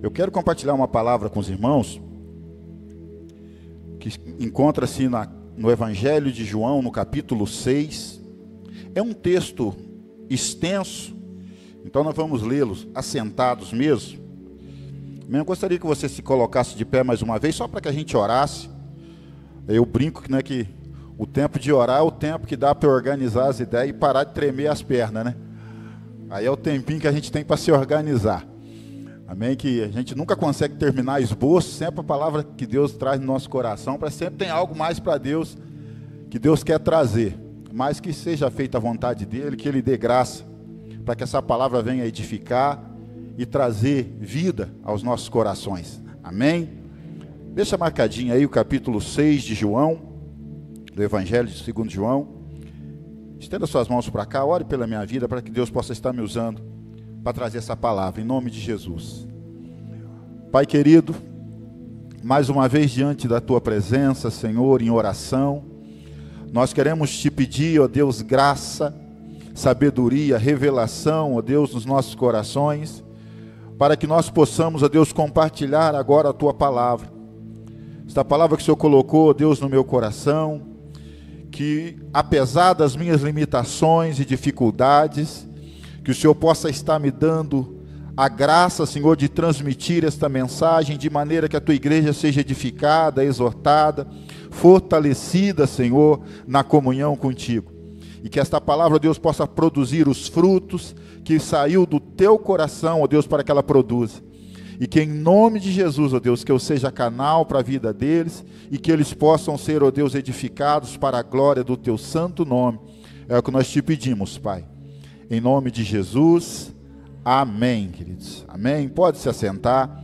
Eu quero compartilhar uma palavra com os irmãos que encontra-se no Evangelho de João, no capítulo 6. É um texto extenso, então nós vamos lê-los assentados mesmo. Eu gostaria que você se colocasse de pé mais uma vez, só para que a gente orasse. Eu brinco que o tempo de orar é o tempo que dá para organizar as ideias e parar de tremer as pernas, né? Aí é o tempinho que a gente tem para se organizar. Amém? Que a gente nunca consegue terminar esboço, sempre a palavra que Deus traz no nosso coração, para sempre tem algo mais para Deus, que Deus quer trazer. Mas que seja feita a vontade dEle, que Ele dê graça, para que essa palavra venha edificar e trazer vida aos nossos corações. Amém? Deixa marcadinho aí o capítulo 6 de João, do Evangelho de 2 João. Estenda suas mãos para cá, ore pela minha vida, para que Deus possa estar me usando para trazer essa palavra, em nome de Jesus. Pai querido, mais uma vez diante da Tua presença, Senhor, em oração, nós queremos Te pedir, ó Deus, graça, sabedoria, revelação, ó Deus, nos nossos corações, para que nós possamos, ó Deus, compartilhar agora a Tua palavra. Esta palavra que o Senhor colocou, ó Deus, no meu coração, que apesar das minhas limitações e dificuldades, que o Senhor possa estar me dando a graça, Senhor, de transmitir esta mensagem de maneira que a Tua igreja seja edificada, exortada, fortalecida, Senhor, na comunhão contigo. E que esta palavra, Deus, possa produzir os frutos que saiu do Teu coração, ó Deus, para que ela produza. E que em nome de Jesus, ó Deus, que eu seja canal para a vida deles e que eles possam ser, ó Deus, edificados para a glória do Teu santo nome. É o que nós Te pedimos, Pai. Em nome de Jesus, amém, queridos. Amém? Pode se assentar.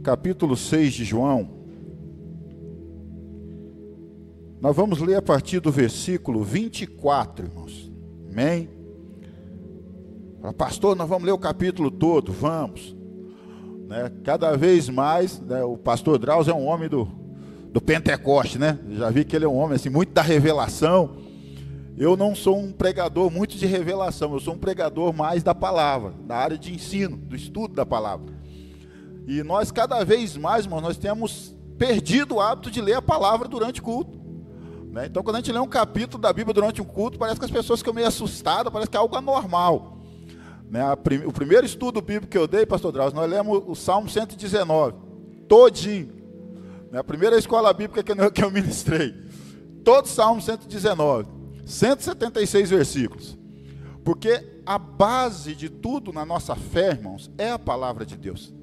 Capítulo 6 de João. Nós vamos ler a partir do versículo 24, irmãos. Amém? Pastor, nós vamos ler o capítulo todo. Vamos. Cada vez mais, o pastor Drauzio é um homem do Pentecoste, né? Já vi que ele é um homem assim, muito da revelação. Eu não sou um pregador muito de revelação, eu sou um pregador mais da palavra, da área de ensino, do estudo da palavra. E nós cada vez mais, irmão, nós temos perdido o hábito de ler a palavra durante o culto. Então quando a gente lê um capítulo da Bíblia durante um culto, parece que as pessoas ficam meio assustadas, parece que é algo anormal. O primeiro estudo bíblico que eu dei, pastor Drauzio, nós lemos o Salmo 119, todinho. A primeira escola bíblica que eu ministrei, todo Salmo 119, 176 versículos, porque a base de tudo na nossa fé, irmãos, é a palavra de Deus.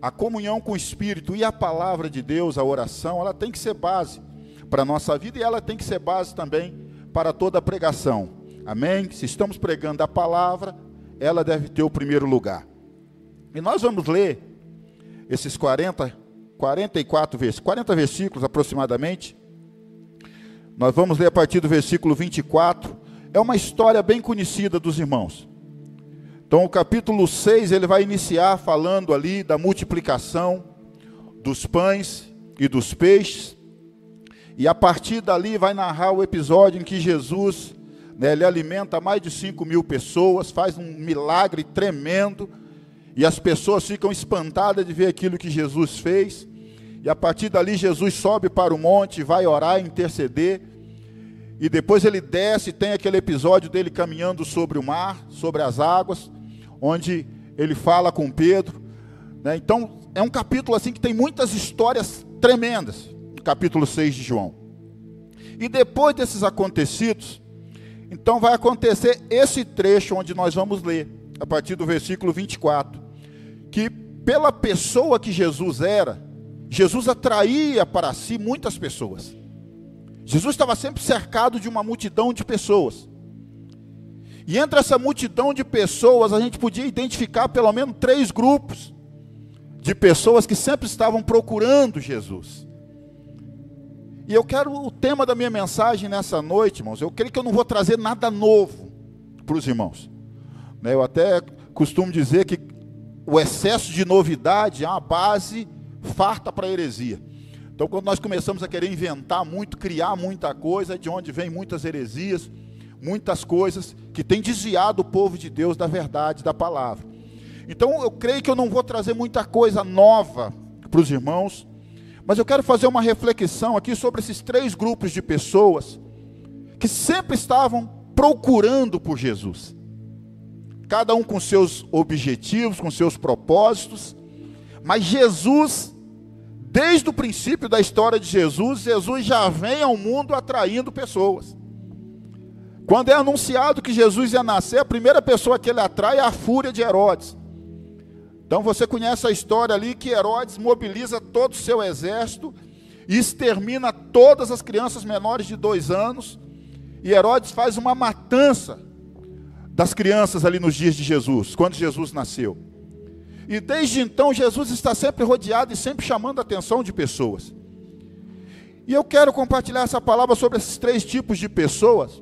A comunhão com o Espírito e a palavra de Deus, a oração, ela tem que ser base para a nossa vida e ela tem que ser base também para toda a pregação. Amém? Se estamos pregando a palavra, ela deve ter o primeiro lugar. E nós vamos ler esses 40 versículos aproximadamente. Nós vamos ler a partir do versículo 24. É uma história bem conhecida dos irmãos. Então o capítulo 6, ele vai iniciar falando ali da multiplicação dos pães e dos peixes. E a partir dali vai narrar o episódio em que Jesus, ele alimenta mais de 5.000 pessoas, faz um milagre tremendo. E as pessoas ficam espantadas de ver aquilo que Jesus fez. E a partir dali Jesus sobe para o monte, vai orar, interceder. E depois ele desce, tem aquele episódio dele caminhando sobre o mar, sobre as águas, onde ele fala com Pedro. Então é um capítulo assim que tem muitas histórias tremendas, no capítulo 6 de João. E depois desses acontecidos, então vai acontecer esse trecho onde nós vamos ler, a partir do versículo 24, que pela pessoa que Jesus era, Jesus atraía para si muitas pessoas. Jesus estava sempre cercado de uma multidão de pessoas. E entre essa multidão de pessoas, a gente podia identificar pelo menos 3 grupos de pessoas que sempre estavam procurando Jesus. E eu quero, o tema da minha mensagem nessa noite, irmãos, eu creio que eu não vou trazer nada novo para os irmãos. Eu até costumo dizer que o excesso de novidade é uma base farta para a heresia. Então, quando nós começamos a querer inventar muito, criar muita coisa, é de onde vem muitas heresias, muitas coisas que têm desviado o povo de Deus da verdade, da palavra. Então eu creio que eu não vou trazer muita coisa nova para os irmãos, mas eu quero fazer uma reflexão aqui sobre esses 3 grupos de pessoas que sempre estavam procurando por Jesus. Cada um com seus objetivos, com seus propósitos, mas Jesus, desde o princípio da história de Jesus, Jesus já vem ao mundo atraindo pessoas. Quando é anunciado que Jesus ia nascer, a primeira pessoa que ele atrai é a fúria de Herodes. Então você conhece a história ali que Herodes mobiliza todo o seu exército e extermina todas as crianças menores de 2 anos. E Herodes faz uma matança das crianças ali nos dias de Jesus, quando Jesus nasceu. E desde então Jesus está sempre rodeado e sempre chamando a atenção de pessoas. E eu quero compartilhar essa palavra sobre esses 3 tipos de pessoas.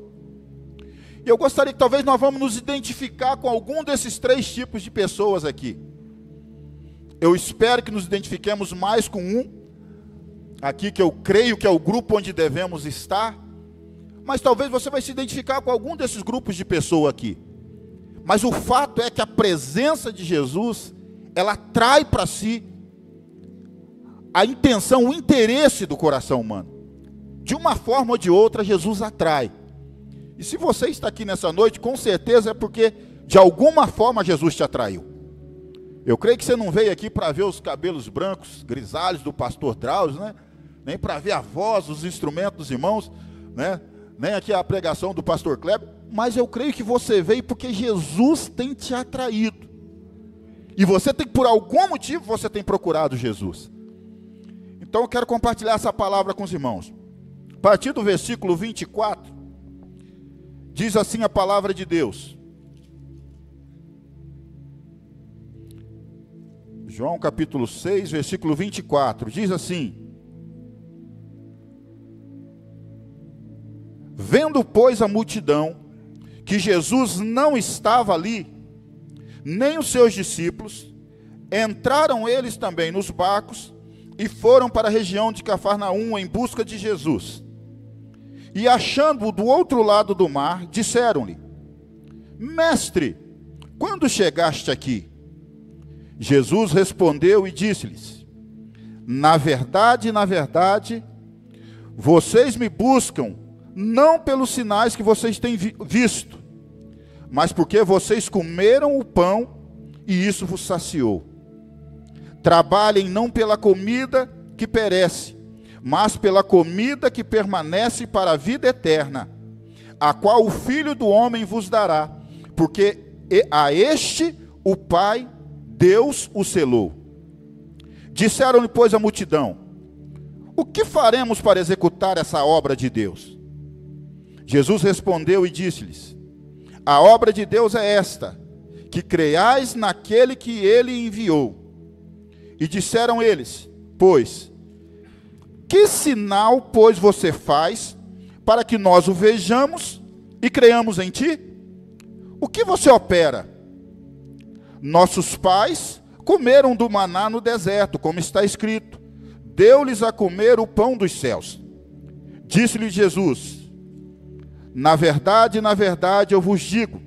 E eu gostaria que talvez nós vamos nos identificar com algum desses 3 tipos de pessoas aqui. Eu espero que nos identifiquemos mais com um, aqui que eu creio que é o grupo onde devemos estar, mas talvez você vai se identificar com algum desses grupos de pessoas aqui. Mas o fato é que a presença de Jesus, ela atrai para si a intenção, o interesse do coração humano. De uma forma ou de outra, Jesus atrai. E se você está aqui nessa noite, com certeza é porque de alguma forma Jesus te atraiu. Eu creio que você não veio aqui para ver os cabelos brancos, grisalhos do pastor Drauzio, né? Nem para ver a voz, os instrumentos dos irmãos, né? Nem aqui a pregação do pastor Kleber, mas eu creio que você veio porque Jesus tem te atraído. E você tem, por algum motivo, você tem procurado Jesus. Então eu quero compartilhar essa palavra com os irmãos. A partir do versículo 24, diz assim a palavra de Deus. João capítulo 6, versículo 24, diz assim: Vendo, pois, a multidão, que Jesus não estava ali, nem os seus discípulos, entraram eles também nos barcos e foram para a região de Cafarnaum em busca de Jesus. E achando-o do outro lado do mar, disseram-lhe: Mestre, quando chegaste aqui? Jesus respondeu e disse-lhes: na verdade, vocês me buscam, não pelos sinais que vocês têm visto, mas porque vocês comeram o pão e isso vos saciou. Trabalhem não pela comida que perece, mas pela comida que permanece para a vida eterna, a qual o Filho do Homem vos dará, porque a este o Pai, Deus, o selou. Disseram-lhe, pois, a multidão: o que faremos para executar essa obra de Deus? Jesus respondeu e disse-lhes: a obra de Deus é esta, que creiais naquele que ele enviou. E disseram eles, pois, que sinal, pois, você faz para que nós o vejamos e creiamos em ti? O que você opera? Nossos pais comeram do maná no deserto, como está escrito: deu-lhes a comer o pão dos céus. Disse-lhe Jesus: na verdade, eu vos digo,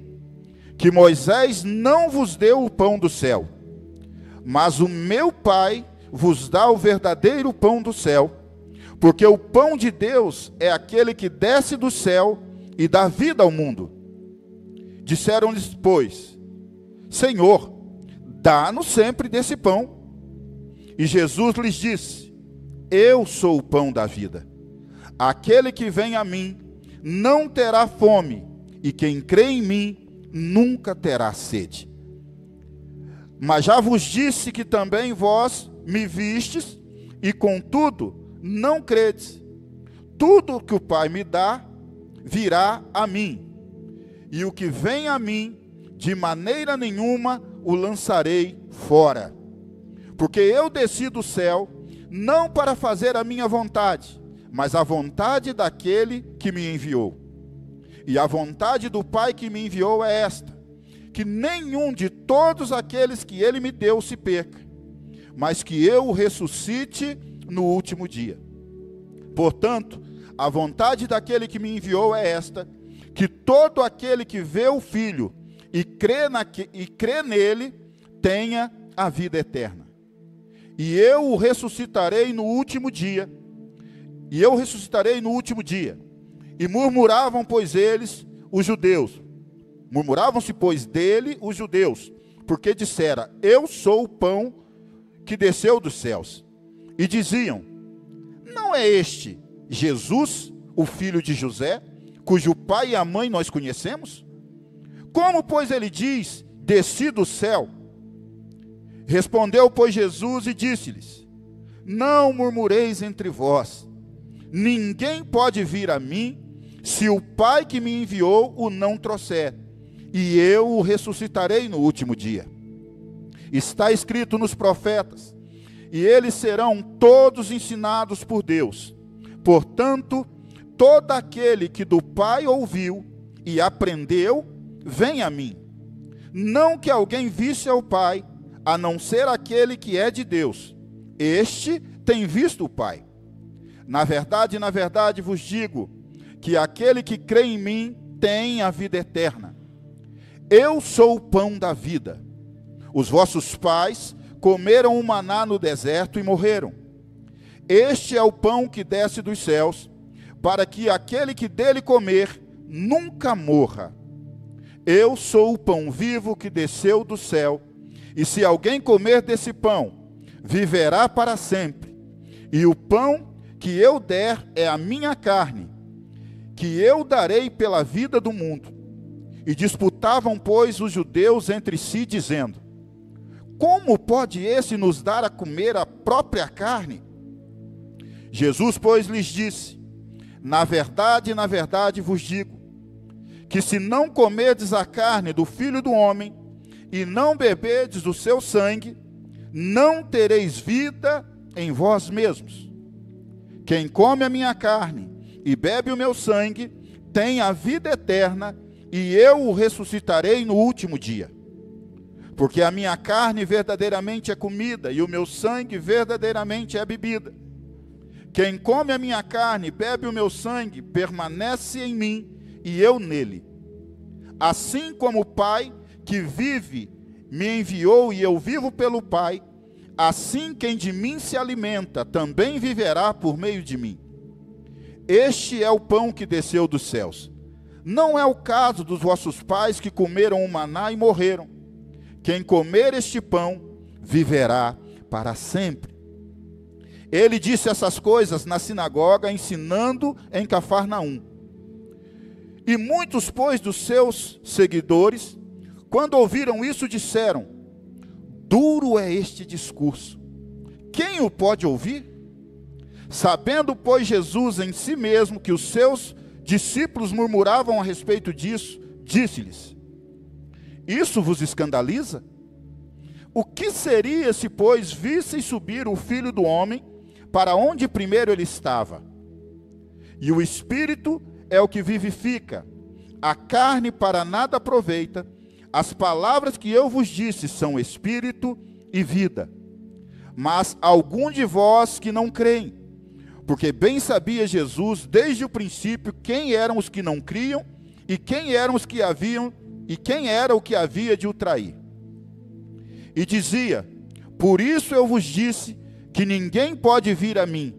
que Moisés não vos deu o pão do céu, mas o meu Pai vos dá o verdadeiro pão do céu, porque o pão de Deus é aquele que desce do céu e dá vida ao mundo. Disseram-lhes, pois, Senhor, dá-nos sempre desse pão. E Jesus lhes disse: eu sou o pão da vida. Aquele que vem a mim não terá fome, e quem crê em mim nunca terá sede. Mas já vos disse que também vós me vistes, e contudo não credes. Tudo o que o Pai me dá virá a mim, e o que vem a mim, de maneira nenhuma o lançarei fora. Porque eu desci do céu, não para fazer a minha vontade, mas a vontade daquele que me enviou. E a vontade do Pai que me enviou é esta: que nenhum de todos aqueles que ele me deu se perca, mas que eu o ressuscite no último dia. Portanto, a vontade daquele que me enviou é esta: que todo aquele que vê o Filho e crê nele, tenha a vida eterna. E eu o ressuscitarei no último dia. E murmuravam, pois, os judeus. Murmuravam-se, pois, dele os judeus, porque dissera: eu sou o pão que desceu dos céus. E diziam: não é este Jesus, o filho de José, cujo pai e a mãe nós conhecemos? Como, pois, ele diz: desci do céu? Respondeu, pois, Jesus e disse-lhes: não murmureis entre vós. Ninguém pode vir a mim, se o Pai que me enviou o não trouxer, e eu o ressuscitarei no último dia. Está escrito nos profetas, e eles serão todos ensinados por Deus. Portanto, todo aquele que do Pai ouviu e aprendeu, vem a mim. Não que alguém visse ao Pai, a não ser aquele que é de Deus. Este tem visto o Pai. Na verdade vos digo, que aquele que crê em mim tem a vida eterna. Eu sou o pão da vida. Os vossos pais comeram o maná no deserto e morreram. Este é o pão que desce dos céus, para que aquele que dele comer nunca morra. Eu sou o pão vivo que desceu do céu, e se alguém comer desse pão, viverá para sempre. E o pão que eu der é a minha carne, que eu darei pela vida do mundo. E disputavam, pois, os judeus entre si, dizendo: como pode esse nos dar a comer a própria carne? Jesus, pois, lhes disse: na verdade vos digo, que se não comerdes a carne do Filho do Homem, e não beberdes do seu sangue, não tereis vida em vós mesmos. Quem come a minha carne e bebe o meu sangue, tem a vida eterna, e eu o ressuscitarei no último dia. Porque a minha carne verdadeiramente é comida, e o meu sangue verdadeiramente é bebida. Quem come a minha carne e bebe o meu sangue, permanece em mim, e eu nele. Assim como o Pai que vive me enviou, e eu vivo pelo Pai, assim quem de mim se alimenta, também viverá por meio de mim. Este é o pão que desceu dos céus. Não é o caso dos vossos pais que comeram o maná e morreram. Quem comer este pão, viverá para sempre. Ele disse essas coisas na sinagoga, ensinando em Cafarnaum. E muitos, pois, dos seus seguidores, quando ouviram isso, disseram: duro é este discurso. Quem o pode ouvir? Sabendo, pois, Jesus em si mesmo que os seus discípulos murmuravam a respeito disso, disse-lhes: isso vos escandaliza? O que seria se, pois, visseis subir o Filho do Homem para onde primeiro ele estava? E o Espírito é o que vivifica, a carne para nada aproveita. As palavras que eu vos disse são Espírito e vida. Mas algum de vós que não creem, porque bem sabia Jesus desde o princípio quem eram os que não criam e quem eram os que haviam e quem era o que havia de o trair. E dizia: por isso eu vos disse que ninguém pode vir a mim,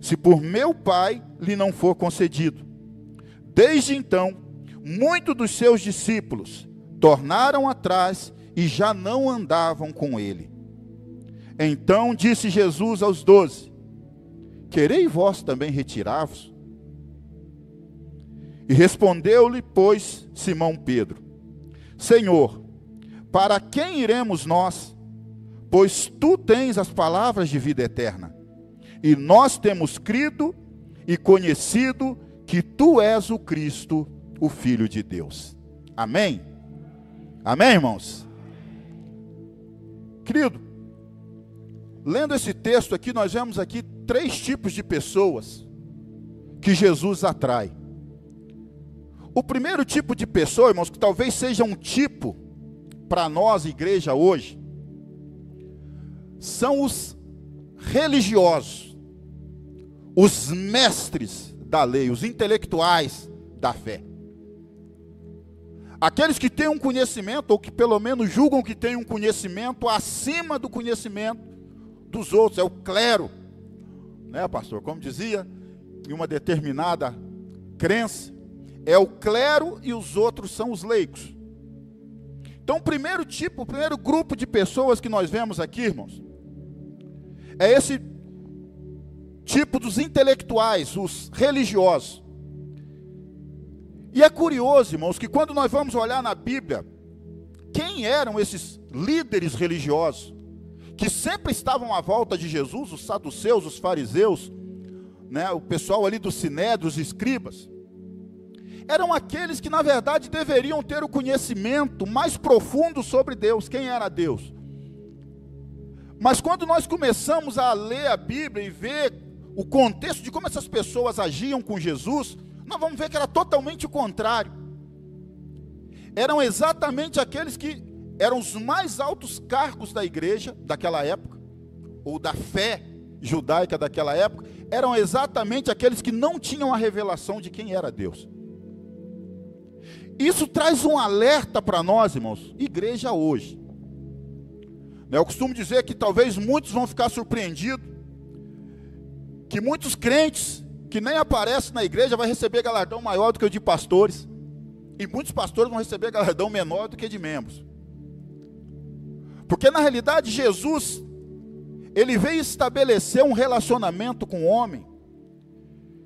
se por meu Pai lhe não for concedido. Desde então, muitos dos seus discípulos tornaram atrás e já não andavam com ele. Então disse Jesus aos 12: quereis vós também retirar-vos? E respondeu-lhe, pois, Simão Pedro: Senhor, para quem iremos nós? Pois tu tens as palavras de vida eterna, e nós temos crido e conhecido que tu és o Cristo, o Filho de Deus. Amém? Amém, irmãos? Querido, lendo esse texto aqui, nós vemos aqui 3 tipos de pessoas que Jesus atrai. O primeiro tipo de pessoa, irmãos, que talvez seja um tipo para nós, igreja, hoje, são os religiosos, os mestres da lei, os intelectuais da fé. Aqueles que têm um conhecimento, ou que pelo menos julgam que têm um conhecimento acima do conhecimento dos outros, é o clero, né, pastor? Como dizia, em uma determinada crença, é o clero e os outros são os leigos. Então, o primeiro grupo de pessoas que nós vemos aqui, irmãos, é esse tipo dos intelectuais, os religiosos. E é curioso, irmãos, que quando nós vamos olhar na Bíblia, quem eram esses líderes religiosos, que sempre estavam à volta de Jesus, os saduceus, os fariseus, né, o pessoal ali do Sinédrio, os escribas, eram aqueles que na verdade deveriam ter o conhecimento mais profundo sobre Deus, quem era Deus. Mas quando nós começamos a ler a Bíblia e ver o contexto de como essas pessoas agiam com Jesus, nós vamos ver que era totalmente o contrário. Eram exatamente aqueles que eram os mais altos cargos da igreja daquela época, ou da fé judaica daquela época, eram exatamente aqueles que não tinham a revelação de quem era Deus. Isso traz um alerta para nós, irmãos, igreja hoje. Eu costumo dizer que talvez muitos vão ficar surpreendidos, que muitos crentes que nem aparecem na igreja vai receber galardão maior do que o de pastores, e muitos pastores vão receber galardão menor do que de membros. Porque na realidade Jesus, ele veio estabelecer um relacionamento com o homem,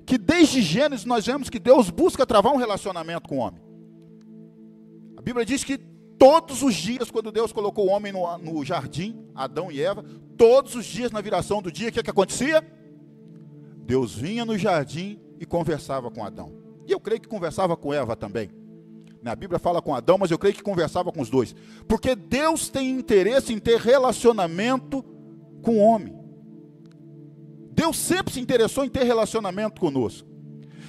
que desde Gênesis nós vemos que Deus busca travar um relacionamento com o homem. A Bíblia diz que todos os dias, quando Deus colocou o homem no jardim, Adão e Eva, todos os dias na viração do dia, o que acontecia? Deus vinha no jardim e conversava com Adão. E eu creio que conversava com Eva também. A Bíblia fala com Adão, mas eu creio que conversava com os dois. Porque Deus tem interesse em ter relacionamento com o homem. Deus sempre se interessou em ter relacionamento conosco.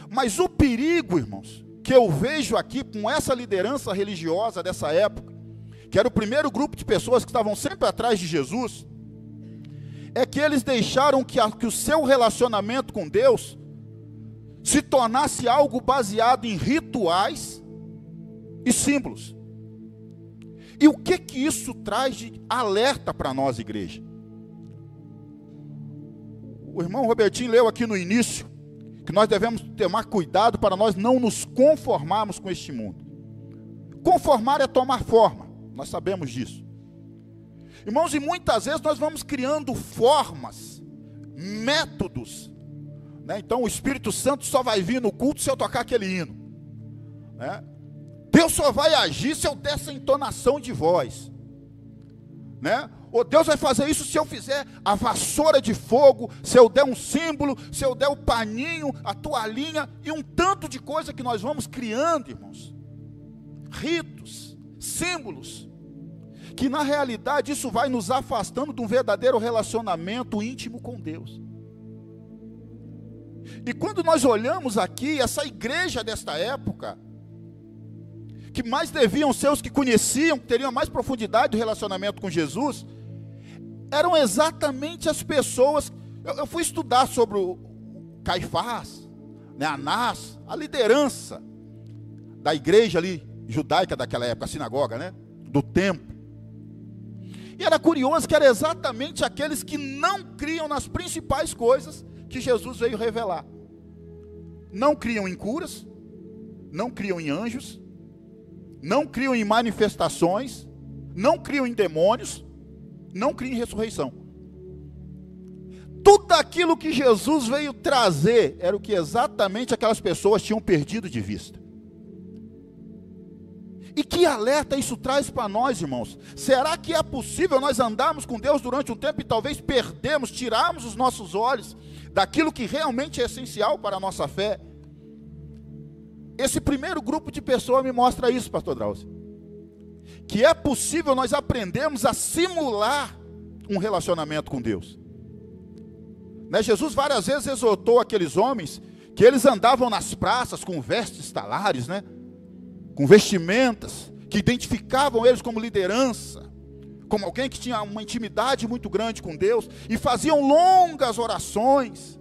Mas o perigo, irmãos, que eu vejo aqui com essa liderança religiosa dessa época, que era o primeiro grupo de pessoas que estavam sempre atrás de Jesus, é que eles deixaram que o seu relacionamento com Deus se tornasse algo baseado em rituais e símbolos. E o que isso traz de alerta para nós, igreja? O irmão Robertinho leu aqui no início que nós devemos tomar cuidado para nós não nos conformarmos com este mundo. Conformar é tomar forma, nós sabemos disso. Irmãos, e muitas vezes nós vamos criando formas, métodos, né? Então o Espírito Santo só vai vir no culto se eu tocar aquele hino, né? Deus só vai agir se eu der essa entonação de voz, né? Ou Deus vai fazer isso se eu fizer a vassoura de fogo, se eu der um símbolo, se eu der o paninho, a toalhinha e um tanto de coisa que nós vamos criando, irmãos. Ritos, símbolos, que na realidade isso vai nos afastando de um verdadeiro relacionamento íntimo com Deus. E quando nós olhamos aqui, essa igreja desta época, que mais deviam ser os que conheciam, que teriam mais profundidade do relacionamento com Jesus, eram exatamente as pessoas. Eu fui estudar sobre o Caifás, né, Anás, a liderança da igreja ali, judaica daquela época, a sinagoga, né, do templo. E era curioso que eram exatamente aqueles que não criam nas principais coisas que Jesus veio revelar. Não criam em curas, não criam em anjos, não criam em manifestações, não criam em demônios, não criam em ressurreição. Tudo aquilo que Jesus veio trazer era o que exatamente aquelas pessoas tinham perdido de vista. E que alerta isso traz para nós, irmãos? Será que é possível nós andarmos com Deus durante um tempo e talvez tirarmos os nossos olhos daquilo que realmente é essencial para a nossa fé? Esse primeiro grupo de pessoas me mostra isso, pastor Drauzio. Que é possível nós aprendermos a simular um relacionamento com Deus. Né? Jesus várias vezes exortou aqueles homens que eles andavam nas praças com vestes talares, né? Com vestimentas que identificavam eles como liderança, como alguém que tinha uma intimidade muito grande com Deus, e faziam longas orações,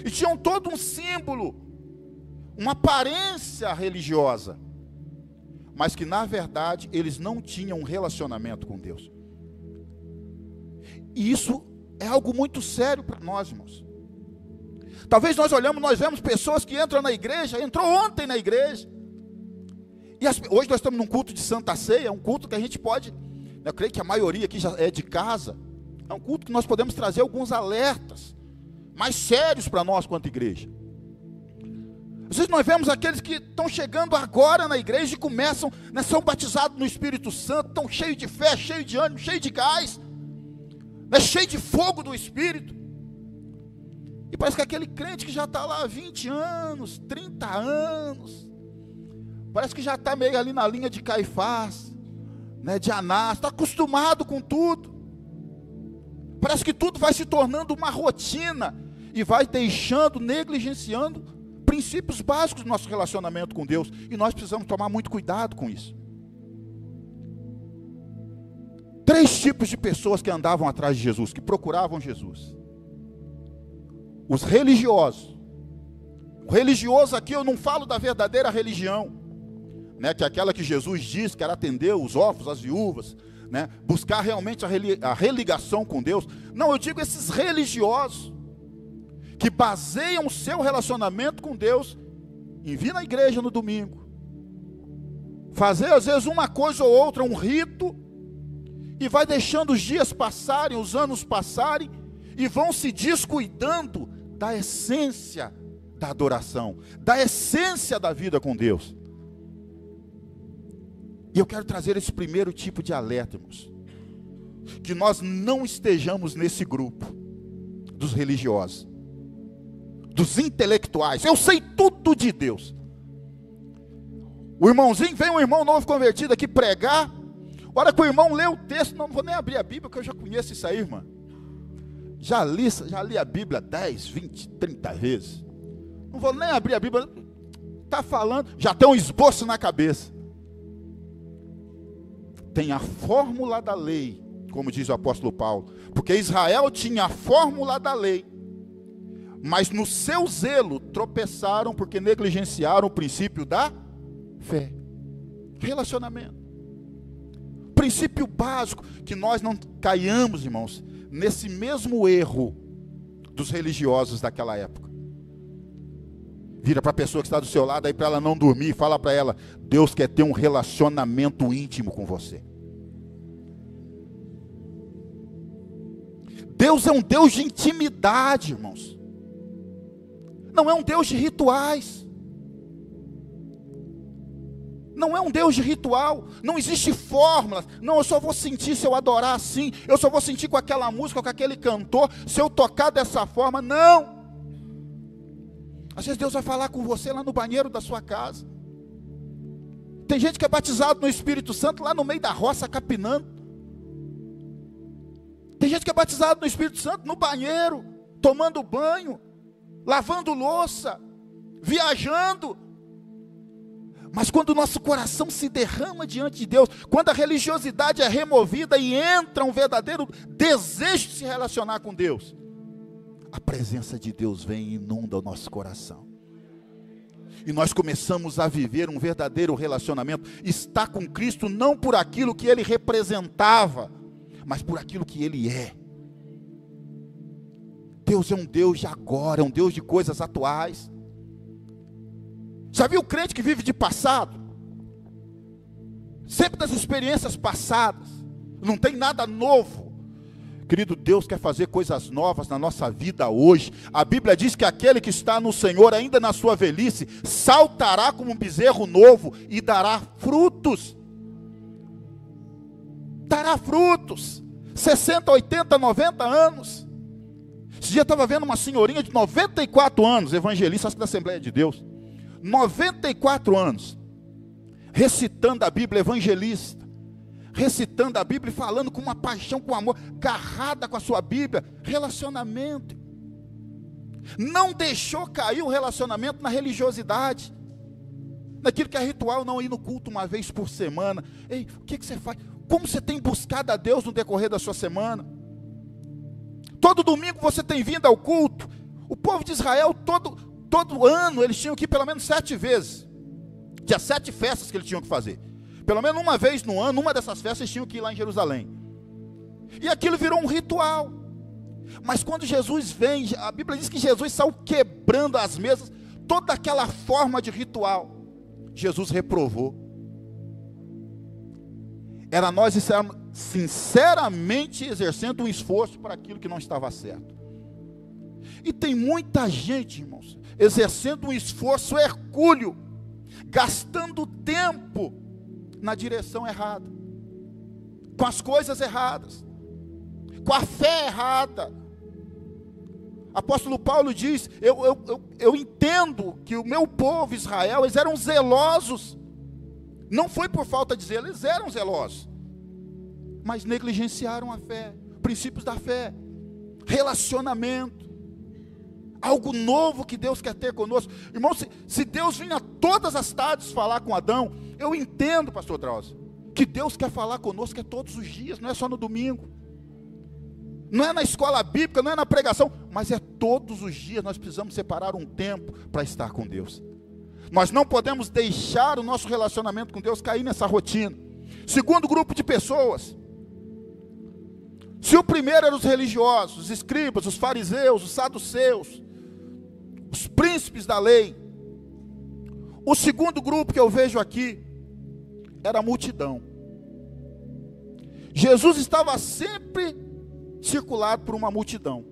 e tinham todo um símbolo, uma aparência religiosa, mas que na verdade eles não tinham um relacionamento com Deus. E isso é algo muito sério para nós, irmãos. Talvez nós vemos pessoas que entram na igreja, entrou ontem na igreja, e hoje nós estamos num culto de Santa Ceia, um culto que a gente pode, eu creio que a maioria aqui já é de casa, é um culto que nós podemos trazer alguns alertas mais sérios para nós quanto igreja. Às vezes nós vemos aqueles que estão chegando agora na igreja e começam, né, são batizados no Espírito Santo, estão cheios de fé, cheios de ânimo, cheios de gás, né, cheios de fogo do Espírito. E parece que aquele crente que já está lá há 20 anos, 30 anos, parece que já está meio ali na linha de Caifás, né, de Anás, está acostumado com tudo. Parece que tudo vai se tornando uma rotina e vai deixando, negligenciando princípios básicos do nosso relacionamento com Deus. E nós precisamos tomar muito cuidado com isso. 3 tipos de pessoas que andavam atrás de Jesus, que procuravam Jesus. Os religiosos. O religioso aqui eu não falo da verdadeira religião, né, que é aquela que Jesus diz que era atender os órfãos, as viúvas, né, buscar realmente a religação com Deus. Não, eu digo esses religiosos que baseiam o seu relacionamento com Deus em vir na igreja no domingo, fazer às vezes uma coisa ou outra, um rito, e vai deixando os dias passarem, os anos passarem, e vão se descuidando da essência da adoração, da essência da vida com Deus. E eu quero trazer esse primeiro tipo de alerta, irmãos, que nós não estejamos nesse grupo dos religiosos, dos intelectuais. Eu sei tudo de Deus. O irmãozinho, vem um irmão novo convertido aqui pregar, a hora que o irmão lê o texto, não vou nem abrir a Bíblia, porque eu já conheço isso aí, irmã. Já li a Bíblia 10, 20, 30 vezes. Não vou nem abrir a Bíblia. Está falando, já tem um esboço na cabeça. Tem a fórmula da lei, como diz o apóstolo Paulo. Porque Israel tinha a fórmula da lei, mas no seu zelo tropeçaram porque negligenciaram o princípio da fé. Relacionamento. Princípio básico, que nós não caiamos, irmãos, nesse mesmo erro dos religiosos daquela época. Vira para a pessoa que está do seu lado aí para ela não dormir, fala para ela: Deus quer ter um relacionamento íntimo com você. Deus é um Deus de intimidade, irmãos. Não é um Deus de rituais. Não é um Deus de ritual. Não existe fórmulas. Não, eu só vou sentir se eu adorar assim. Eu só vou sentir com aquela música, com aquele cantor, se eu tocar dessa forma. Não. Às vezes Deus vai falar com você lá no banheiro da sua casa. Tem gente que é batizado no Espírito Santo lá no meio da roça, capinando. Tem gente que é batizado no Espírito Santo no banheiro, tomando banho, lavando louça, viajando. Mas quando o nosso coração se derrama diante de Deus, quando a religiosidade é removida e entra um verdadeiro desejo de se relacionar com Deus, a presença de Deus vem e inunda o nosso coração. E nós começamos a viver um verdadeiro relacionamento, estar com Cristo não por aquilo que Ele representava, mas por aquilo que Ele é. Deus é um Deus de agora, é um Deus de coisas atuais. Já viu o crente que vive de passado? Sempre das experiências passadas, não tem nada novo. Querido, Deus quer fazer coisas novas na nossa vida hoje. A Bíblia diz que aquele que está no Senhor, ainda na sua velhice, saltará como um bezerro novo e dará frutos. Dará frutos. 60, 80, 90 anos. Esse dia eu estava vendo uma senhorinha de 94 anos, evangelista, acho que da Assembleia de Deus. 94 anos, recitando a Bíblia, evangelista, recitando a Bíblia e falando com uma paixão, com amor, agarrada com a sua Bíblia, relacionamento. Não deixou cair o relacionamento na religiosidade, naquilo que é ritual, não ir no culto uma vez por semana. Ei, o que você faz? Como você tem buscado a Deus no decorrer da sua semana? Todo domingo você tem vindo ao culto. O povo de Israel, todo ano, eles tinham que ir pelo menos 7 vezes. Tinha 7 festas que eles tinham que fazer. Pelo menos uma vez no ano, numa dessas festas, tinham que ir lá em Jerusalém. E aquilo virou um ritual. Mas quando Jesus vem, a Bíblia diz que Jesus saiu quebrando as mesas, toda aquela forma de ritual. Jesus reprovou. Era nós sinceramente exercendo um esforço para aquilo que não estava certo. E tem muita gente, irmãos, exercendo um esforço hercúleo, gastando tempo na direção errada, com as coisas erradas, com a fé errada. Apóstolo Paulo diz, eu entendo que o meu povo Israel, eles eram zelosos, não foi por falta de zelo, eles eram zelosos, mas negligenciaram a fé, princípios da fé, relacionamento, algo novo que Deus quer ter conosco. Irmão, se Deus vinha todas as tardes falar com Adão, eu entendo, pastor Drauzio, que Deus quer falar conosco todos os dias, não é só no domingo, não é na escola bíblica, não é na pregação, mas é todos os dias. Nós precisamos separar um tempo para estar com Deus. Nós não podemos deixar o nosso relacionamento com Deus cair nessa rotina. Segundo grupo de pessoas, se o primeiro eram os religiosos, os escribas, os fariseus, os saduceus, os príncipes da lei, o segundo grupo que eu vejo aqui era a multidão. Jesus estava sempre circulado por uma multidão.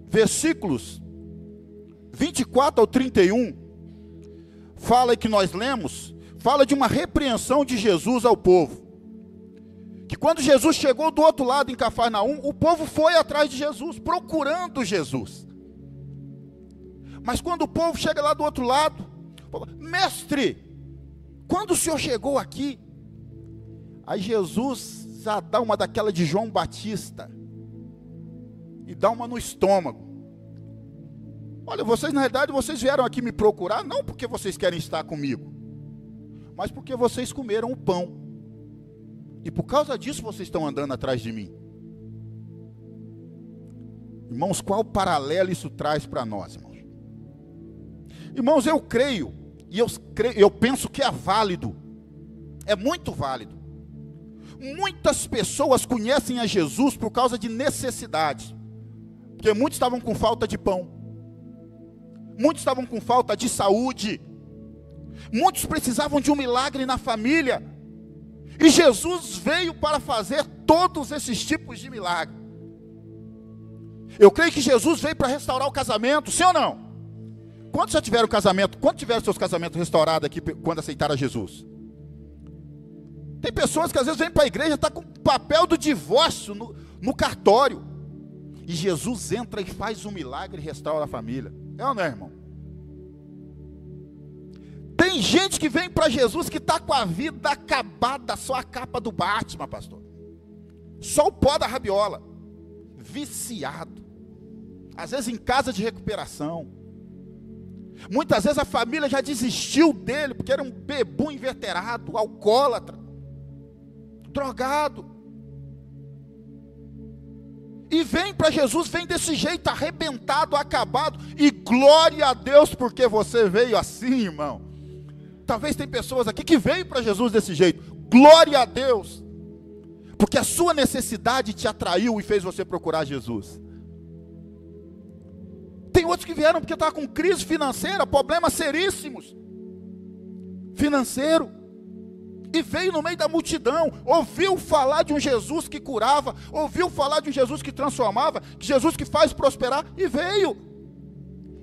Versículos 24 ao 31, fala que nós lemos, fala de uma repreensão de Jesus ao povo. Que quando Jesus chegou do outro lado em Cafarnaum, o povo foi atrás de Jesus, procurando Jesus. Mas quando o povo chega lá do outro lado, fala, mestre, quando o senhor chegou aqui? Aí Jesus já dá uma daquela de João Batista, e dá uma no estômago. Olha, vocês na realidade, vocês vieram aqui me procurar, não porque vocês querem estar comigo, mas porque vocês comeram o pão, e por causa disso vocês estão andando atrás de mim. Irmãos, qual paralelo isso traz para nós, irmãos? Irmãos, eu creio, e eu penso que é válido, é muito válido. Muitas pessoas conhecem a Jesus por causa de necessidade, porque muitos estavam com falta de pão, muitos estavam com falta de saúde, muitos precisavam de um milagre na família, e Jesus veio para fazer todos esses tipos de milagre. Eu creio que Jesus veio para restaurar o casamento, sim ou não? Quantos já tiveram casamento? Quantos tiveram seus casamentos restaurados aqui quando aceitaram a Jesus? Tem pessoas que às vezes vêm para a igreja, está com o papel do divórcio no cartório, e Jesus entra e faz um milagre e restaura a família. É ou não é, irmão? Tem gente que vem para Jesus que está com a vida acabada, só a capa do Batman, pastor, só o pó da rabiola, viciado, às vezes em casa de recuperação. Muitas vezes a família já desistiu dele, porque era um bebum inveterado, alcoólatra, drogado, e vem para Jesus, vem desse jeito, arrebentado, acabado, e glória a Deus, porque você veio assim, irmão. Talvez tem pessoas aqui que veio para Jesus desse jeito, glória a Deus, porque a sua necessidade te atraiu e fez você procurar Jesus. Tem outros que vieram porque estavam com crise financeira, problemas seríssimos, financeiro, e veio no meio da multidão, ouviu falar de um Jesus que curava, ouviu falar de um Jesus que transformava, de Jesus que faz prosperar, e veio,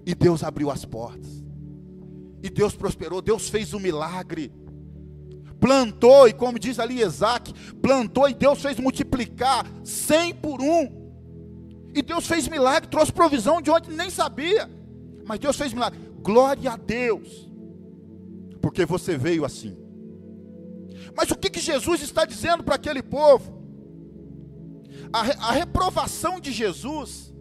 e Deus abriu as portas, e Deus prosperou, Deus fez um milagre, plantou, e como diz ali Isaac, plantou e Deus fez multiplicar 100 por 1, e Deus fez milagre, trouxe provisão de onde nem sabia, mas Deus fez milagre. Glória a Deus, porque você veio assim. Mas o que Jesus está dizendo para aquele povo? A reprovação de Jesus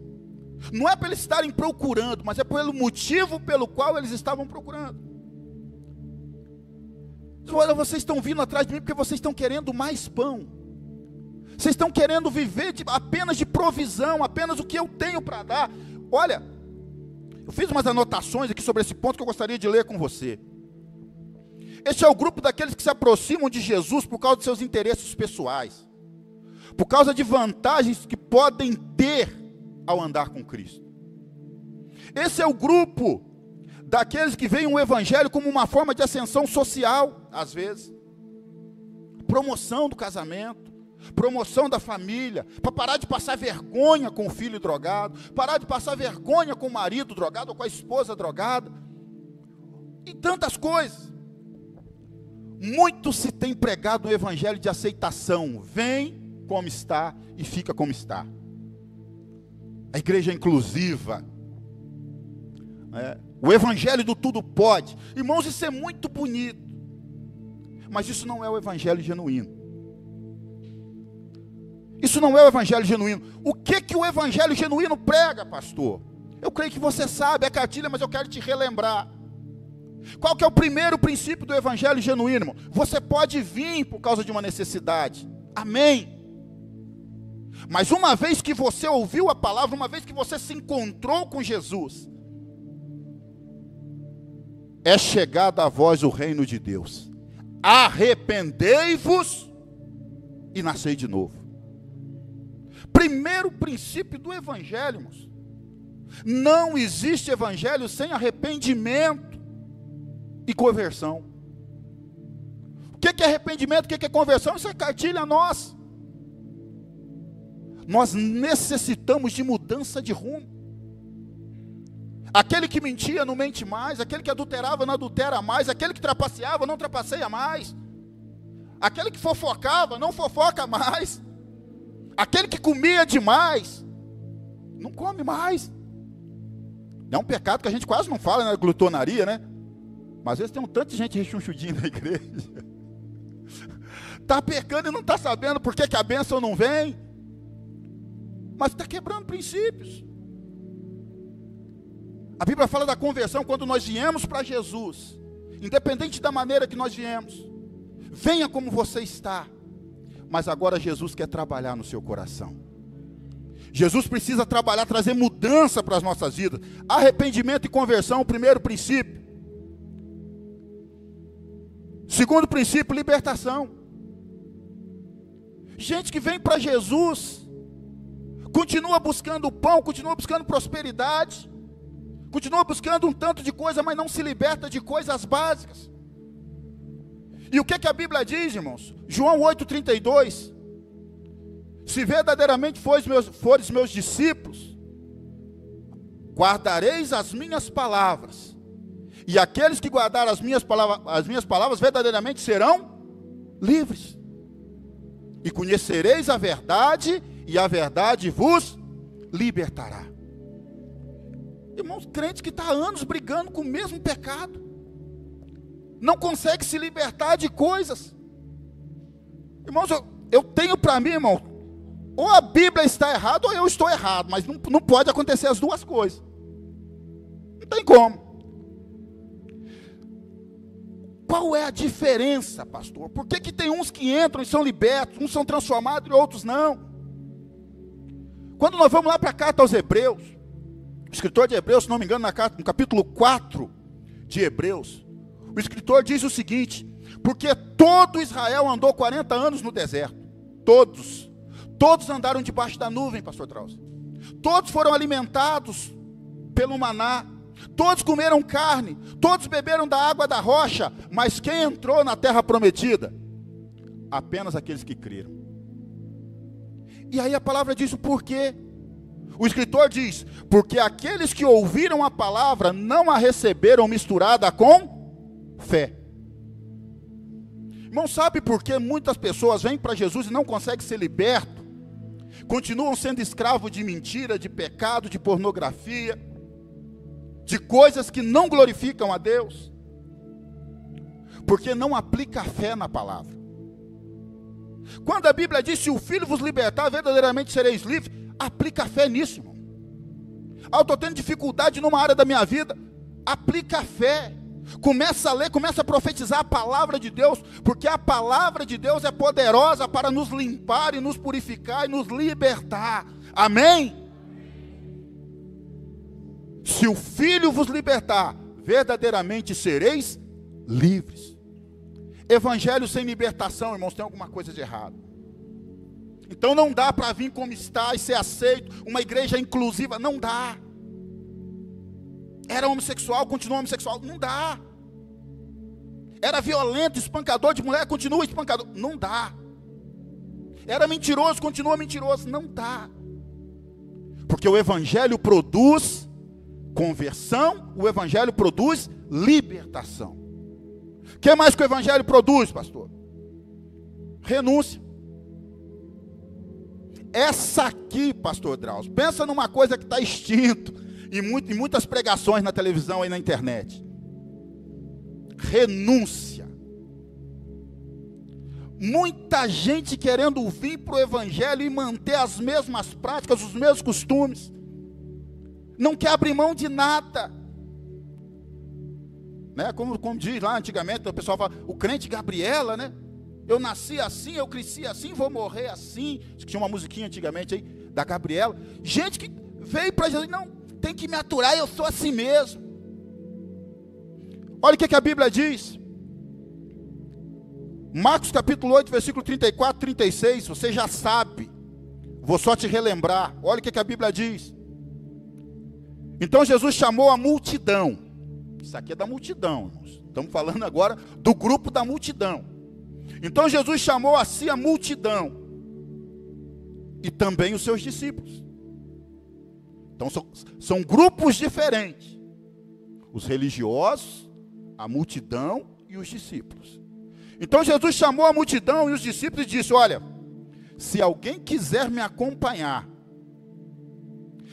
não é para eles estarem procurando, mas é pelo motivo pelo qual eles estavam procurando. Olha, vocês estão vindo atrás de mim porque vocês estão querendo mais pão, vocês estão querendo viver apenas de provisão, apenas o que eu tenho para dar. Olha, Eu fiz umas anotações aqui sobre esse ponto que eu gostaria de ler com você. Este é o grupo daqueles que se aproximam de Jesus por causa de seus interesses pessoais, por causa de vantagens que podem ter ao andar com Cristo. Esse é o grupo daqueles que veem o evangelho como uma forma de ascensão social, às vezes, promoção do casamento, promoção da família, para parar de passar vergonha com o filho drogado, parar de passar vergonha com o marido drogado ou com a esposa drogada, e tantas coisas. Muito se tem pregado o evangelho de aceitação, vem como está e fica como está. A igreja é inclusiva, o evangelho do tudo pode. Irmãos, isso é muito bonito, mas isso não é o evangelho genuíno. Isso não é o evangelho genuíno. O que o evangelho genuíno prega, pastor? Eu creio que você sabe, é cartilha, mas eu quero te relembrar. Qual que é o primeiro princípio do evangelho genuíno, irmão? Você pode vir por causa de uma necessidade, amém. Mas uma vez que você ouviu a palavra, uma vez que você se encontrou com Jesus, é chegada a vós o reino de Deus. Arrependei-vos e nascei de novo. Primeiro princípio do evangelho, irmãos. Não existe evangelho sem arrependimento e conversão. O que é arrependimento? O que é conversão? Isso é cartilha nossa. Nós necessitamos de mudança de rumo. Aquele que mentia não mente mais, aquele que adulterava não adultera mais, aquele que trapaceava não trapaceia mais, aquele que fofocava não fofoca mais, aquele que comia demais não come mais. É um pecado que a gente quase não fala, né? Glutonaria, né? Mas às vezes tem um tanto de gente rechonchudinha na igreja. Está pecando e não está sabendo por que a bênção não vem. Mas está quebrando princípios. A Bíblia fala da conversão quando nós viemos para Jesus. Independente da maneira que nós viemos. Venha como você está. Mas agora Jesus quer trabalhar no seu coração. Jesus precisa trabalhar, trazer mudança para as nossas vidas. Arrependimento e conversão, o primeiro princípio. Segundo princípio, libertação. Gente que vem para Jesus, continua buscando o pão, continua buscando prosperidade, continua buscando um tanto de coisa, mas não se liberta de coisas básicas. E o que a Bíblia diz, irmãos? João 8,32. Se verdadeiramente fores meus discípulos, guardareis as minhas palavras. E aqueles que guardarem as minhas palavras verdadeiramente serão livres. E conhecereis a verdade, e a verdade vos libertará. Irmãos, crente que está há anos brigando com o mesmo pecado, não consegue se libertar de coisas. Irmãos, eu tenho para mim, irmão, ou a Bíblia está errada, ou eu estou errado, mas não pode acontecer as duas coisas. Não tem como. Qual é a diferença, pastor? Por que tem uns que entram e são libertos, uns são transformados e outros não? Quando nós vamos lá para a carta aos Hebreus, o escritor de Hebreus, se não me engano, no capítulo 4 de Hebreus, o escritor diz o seguinte: porque todo Israel andou 40 anos no deserto, todos andaram debaixo da nuvem, pastor Traus, todos foram alimentados pelo maná, todos comeram carne, todos beberam da água da rocha, mas quem entrou na terra prometida? Apenas aqueles que creram. E aí a palavra diz o porquê. O escritor diz: porque aqueles que ouviram a palavra não a receberam misturada com fé. Irmão, sabe por que muitas pessoas vêm para Jesus e não conseguem ser libertos? Continuam sendo escravos de mentira, de pecado, de pornografia, de coisas que não glorificam a Deus, porque não aplica a fé na palavra. Quando a Bíblia diz: se o Filho vos libertar, verdadeiramente sereis livres, aplica a fé nisso, irmão. Eu estou tendo dificuldade numa área da minha vida, aplica a fé, começa a ler, começa a profetizar a palavra de Deus, porque a palavra de Deus é poderosa para nos limpar e nos purificar e nos libertar, amém? Se o Filho vos libertar, verdadeiramente sereis livres. Evangelho sem libertação, irmãos, tem alguma coisa de errado. Então não dá para vir como está e ser aceito, uma igreja inclusiva, não dá. Era homossexual, continua homossexual, não dá. Era violento, espancador de mulher, continua espancador, não dá. Era mentiroso, continua mentiroso, não dá. Porque o Evangelho produz conversão, o Evangelho produz libertação. O que mais que o Evangelho produz, pastor? Renúncia. Essa aqui, pastor Drauzio, pensa numa coisa que está extinto em muitas pregações na televisão e na internet. Renúncia. Muita gente querendo vir para o Evangelho e manter as mesmas práticas, os mesmos costumes. Não quer abrir mão de nada. Né? Como diz lá antigamente, o pessoal fala, o crente Gabriela, né? Eu nasci assim, eu cresci assim, vou morrer assim. Tinha uma musiquinha antigamente aí, da Gabriela. Gente que veio para Jesus, não, tem que me aturar, eu sou assim mesmo. Olha o que a Bíblia diz. Marcos capítulo 8, versículo 34, 36, você já sabe. Vou só te relembrar. Olha o que a Bíblia diz. Então Jesus chamou a multidão. Isso aqui é da multidão, irmãos. Estamos falando agora do grupo da multidão. Então Jesus chamou a si a multidão. E também os seus discípulos. Então são grupos diferentes. Os religiosos, a multidão e os discípulos. Então Jesus chamou a multidão e os discípulos e disse, olha, se alguém quiser me acompanhar,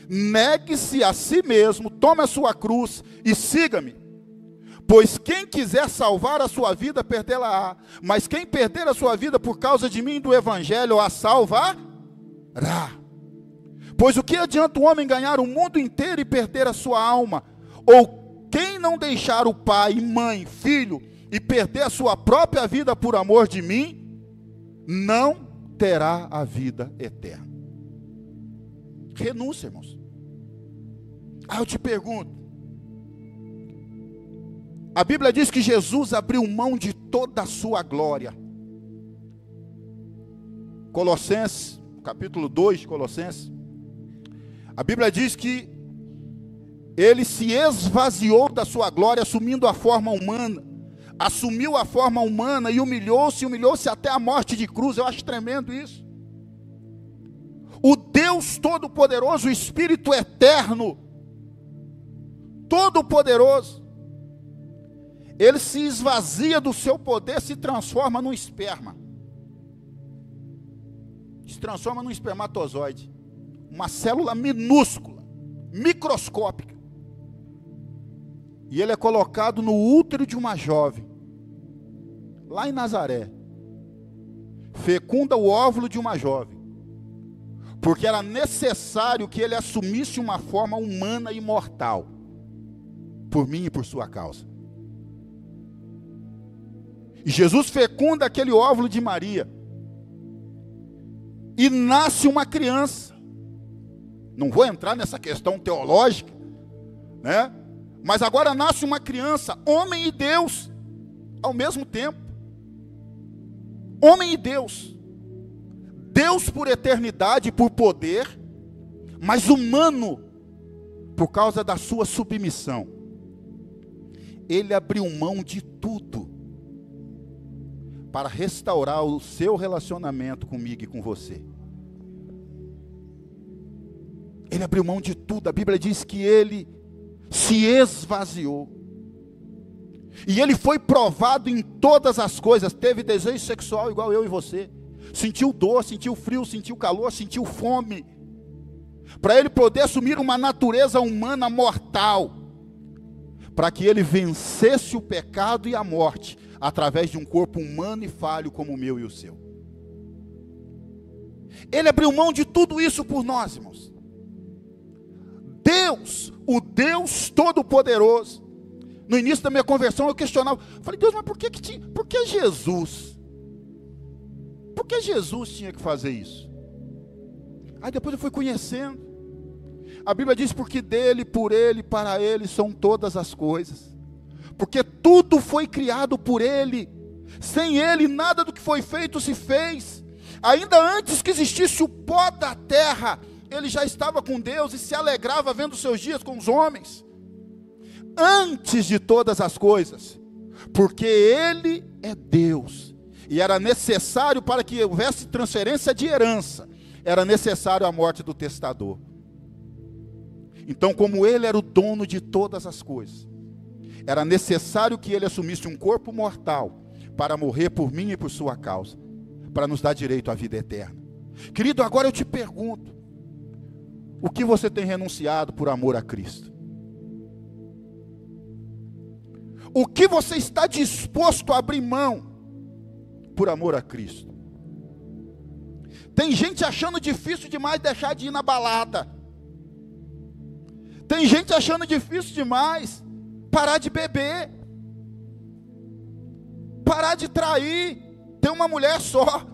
negue-se a si mesmo, tome a sua cruz e siga-me. Pois quem quiser salvar a sua vida, perdê-la-á. Mas quem perder a sua vida por causa de mim e do Evangelho, a salvará. Pois o que adianta o homem ganhar o mundo inteiro e perder a sua alma? Ou quem não deixar o pai, mãe, filho, e perder a sua própria vida por amor de mim, não terá a vida eterna. Renúncia, irmãos. Aí eu te pergunto, a Bíblia diz que Jesus abriu mão de toda a sua glória. Colossenses, capítulo 2 de Colossenses, a Bíblia diz que ele se esvaziou da sua glória, assumindo a forma humana. Assumiu a forma humana e humilhou-se até a morte de cruz. Eu acho tremendo isso. O Deus Todo-Poderoso, o Espírito Eterno, Todo-Poderoso, ele se esvazia do seu poder, se transforma num esperma. Se transforma num espermatozoide. Uma célula minúscula, microscópica. E ele é colocado no útero de uma jovem, lá em Nazaré. Fecunda o óvulo de uma jovem. Porque era necessário que ele assumisse uma forma humana e mortal. Por mim e por sua causa. E Jesus fecunda aquele óvulo de Maria. E nasce uma criança. Não vou entrar nessa questão teológica, né? Mas agora nasce uma criança, homem e Deus, ao mesmo tempo. Homem e Deus. Deus por eternidade, por poder, mas humano, por causa da sua submissão. Ele abriu mão de tudo, para restaurar o seu relacionamento comigo e com você. Ele abriu mão de tudo. A Bíblia diz que ele se esvaziou. E ele foi provado em todas as coisas. Teve desejo sexual igual eu e você. Sentiu dor, sentiu frio, sentiu calor, sentiu fome. Para ele poder assumir uma natureza humana mortal. Para que ele vencesse o pecado e a morte. Através de um corpo humano e falho como o meu e o seu. Ele abriu mão de tudo isso por nós, irmãos. Deus, o Deus Todo-Poderoso. No início da minha conversão eu questionava, falei, Deus, mas por que Jesus? Por que Jesus tinha que fazer isso? Aí depois eu fui conhecendo. A Bíblia diz: porque dele, por ele, para ele são todas as coisas. Porque tudo foi criado por ele. Sem ele, nada do que foi feito se fez. Ainda antes que existisse o pó da terra, ele já estava com Deus e se alegrava vendo seus dias com os homens. Antes de todas as coisas, porque ele é Deus. E era necessário, para que houvesse transferência de herança, era necessário a morte do testador. Então, como ele era o dono de todas as coisas, era necessário que ele assumisse um corpo mortal, para morrer por mim e por sua causa, para nos dar direito à vida eterna. Querido, agora eu te pergunto: o que você tem renunciado por amor a Cristo? O que você está disposto a abrir mão por amor a Cristo? Tem gente achando difícil demais deixar de ir na balada. Tem gente achando difícil demais parar de beber, parar de trair, ter uma mulher só.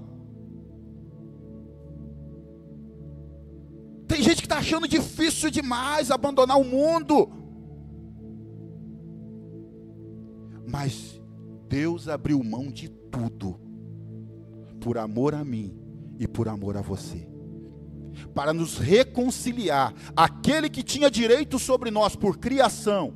Tem gente que está achando difícil demais abandonar o mundo. Mas Deus abriu mão de tudo, por amor a mim e por amor a você, para nos reconciliar. Aquele que tinha direito sobre nós por criação,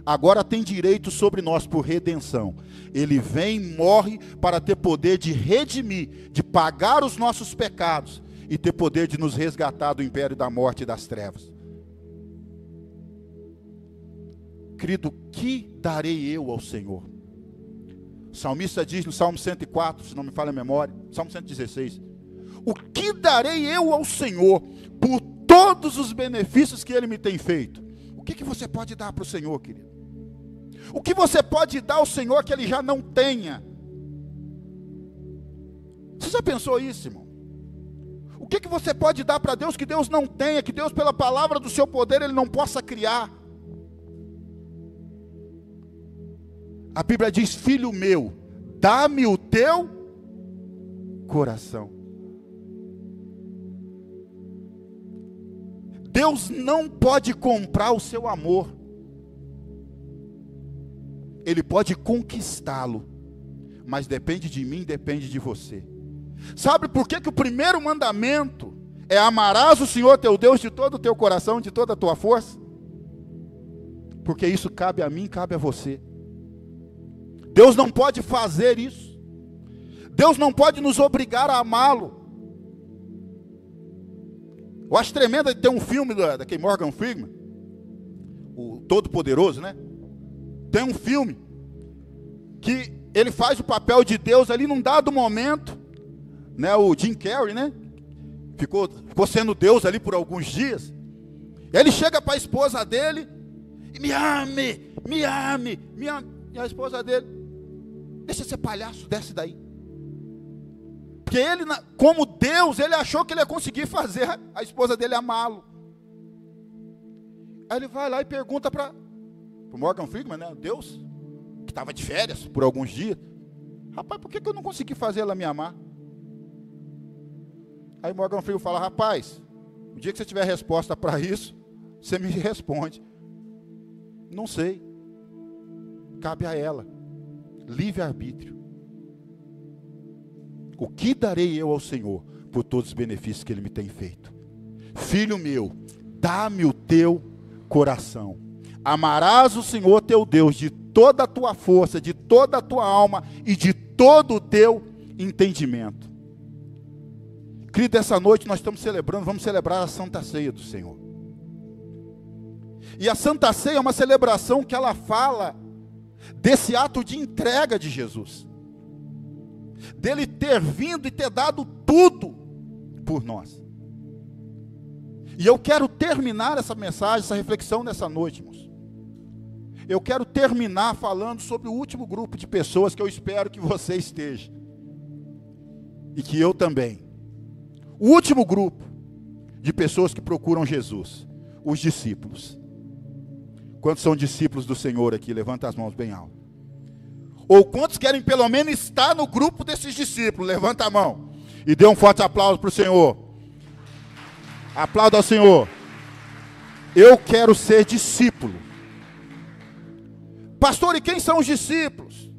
agora tem direito sobre nós por redenção. Ele vem e morre para ter poder de redimir, de pagar os nossos pecados e ter poder de nos resgatar do império da morte e das trevas. Querido, que darei eu ao Senhor? O salmista diz no Salmo 104, se não me falha a memória, Salmo 116: o que darei eu ao Senhor por todos os benefícios que Ele me tem feito? O que você pode dar para o Senhor, querido? O que você pode dar ao Senhor que Ele já não tenha? Você já pensou isso, irmão? O que você pode dar para Deus que Deus não tenha, que Deus, pela palavra do seu poder, Ele não possa criar? A Bíblia diz: filho meu, dá-me o teu coração. Deus não pode comprar o seu amor. Ele pode conquistá-lo, mas depende de mim, depende de você. Sabe por que o primeiro mandamento é: amarás o Senhor teu Deus de todo o teu coração, de toda a tua força? Porque isso cabe a mim, cabe a você. Deus não pode fazer isso. Deus não pode nos obrigar a amá-lo. Eu acho tremendo. Tem um filme daquele Morgan Freeman, o Todo-Poderoso, né? Tem um filme que ele faz o papel de Deus ali num dado momento, né? O Jim Carrey, né? Ficou sendo Deus ali por alguns dias. E aí ele chega para a esposa dele e: me ame, me ame, me ame. E a esposa dele: deixa ser palhaço, desce daí. Porque ele, como Deus, ele achou que ele ia conseguir fazer a esposa dele amá-lo. Aí ele vai lá e pergunta para o Morgan Freeman, né? Deus, que estava de férias por alguns dias: rapaz, por que eu não consegui fazer ela me amar? Aí Morgan Freeman fala: rapaz, o dia que você tiver resposta para isso, você me responde. Não sei. Cabe a ela. Livre-arbítrio. O que darei eu ao Senhor por todos os benefícios que Ele me tem feito? Filho meu, dá-me o teu coração. Amarás o Senhor teu Deus de toda a tua força, de toda a tua alma e de todo o teu entendimento. Querido, essa noite nós estamos celebrando, vamos celebrar a Santa Ceia do Senhor. E a Santa Ceia é uma celebração que ela fala desse ato de entrega de Jesus, dele ter vindo e ter dado tudo por nós. E eu quero terminar essa mensagem, essa reflexão nessa noite, irmãos. Eu quero terminar falando sobre o último grupo de pessoas que eu espero que você esteja, e que eu também. O último grupo de pessoas que procuram Jesus: os discípulos. Quantos são discípulos do Senhor aqui? Levanta as mãos bem alto. Ou quantos querem pelo menos estar no grupo desses discípulos? Levanta a mão e dê um forte aplauso para o Senhor. Aplauda ao Senhor. Eu quero ser discípulo. Pastor, e quem são os discípulos?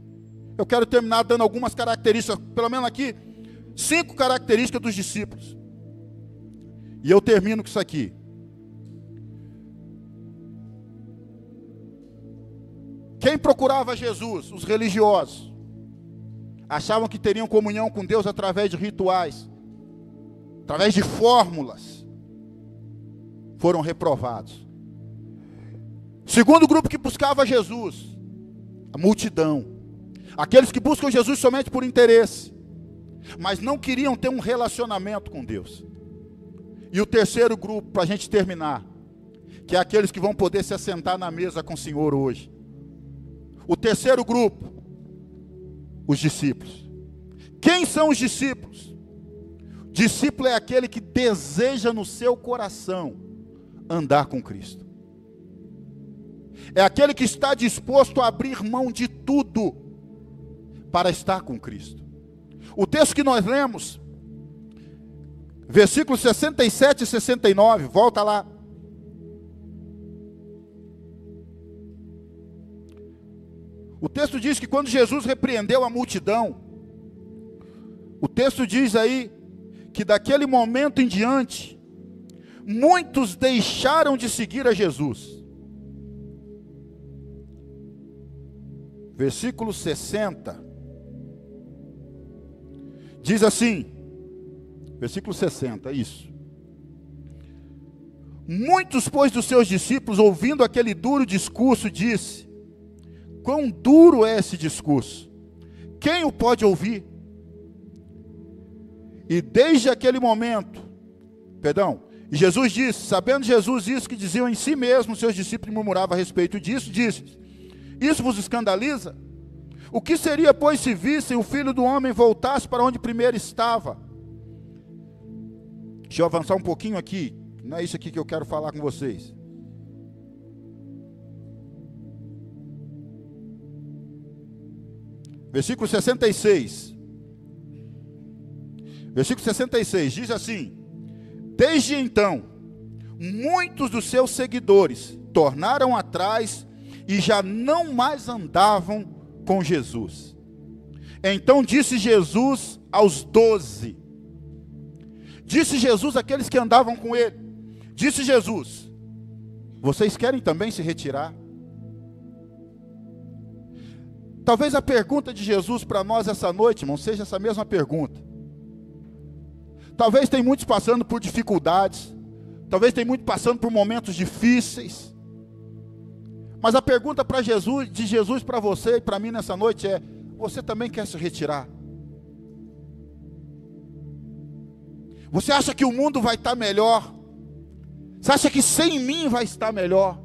Eu quero terminar dando algumas características, pelo menos aqui, 5 características dos discípulos. E eu termino com isso aqui. Quem procurava Jesus? Os religiosos. Achavam que teriam comunhão com Deus através de rituais, através de fórmulas. Foram reprovados. Segundo grupo que buscava Jesus, a multidão. Aqueles que buscam Jesus somente por interesse, mas não queriam ter um relacionamento com Deus. E o terceiro grupo, para a gente terminar, que é aqueles que vão poder se assentar na mesa com o Senhor hoje. O terceiro grupo, os discípulos. Quem são os discípulos? Discípulo é aquele que deseja no seu coração andar com Cristo. É aquele que está disposto a abrir mão de tudo para estar com Cristo. O texto que nós lemos, versículos 67 e 69, volta lá. O texto diz que quando Jesus repreendeu a multidão, o texto diz aí que daquele momento em diante, muitos deixaram de seguir a Jesus. Versículo 60, diz assim, versículo 60, isso. Muitos, pois, dos seus discípulos, ouvindo aquele duro discurso, disse: quão duro é esse discurso? Quem o pode ouvir? E desde aquele momento, Jesus disse, sabendo Jesus isso que diziam em si mesmo, seus discípulos murmuravam a respeito disso, disse: isso vos escandaliza? O que seria, pois, se vissem o Filho do Homem voltasse para onde primeiro estava? Deixa eu avançar um pouquinho aqui, não é isso aqui que eu quero falar com vocês. Versículo 66. Versículo 66 diz assim: desde então, muitos dos seus seguidores tornaram atrás e já não mais andavam com Jesus. Então disse Jesus aos 12. Disse Jesus àqueles que andavam com ele. Disse Jesus: vocês querem também se retirar? Talvez a pergunta de Jesus para nós essa noite, irmão, seja essa mesma pergunta. Talvez tem muitos passando por dificuldades. Talvez tem muitos passando por momentos difíceis. Mas a pergunta para Jesus, de Jesus para você e para mim nessa noite é: você também quer se retirar? Você acha que o mundo vai estar melhor? Você acha que sem mim vai estar melhor?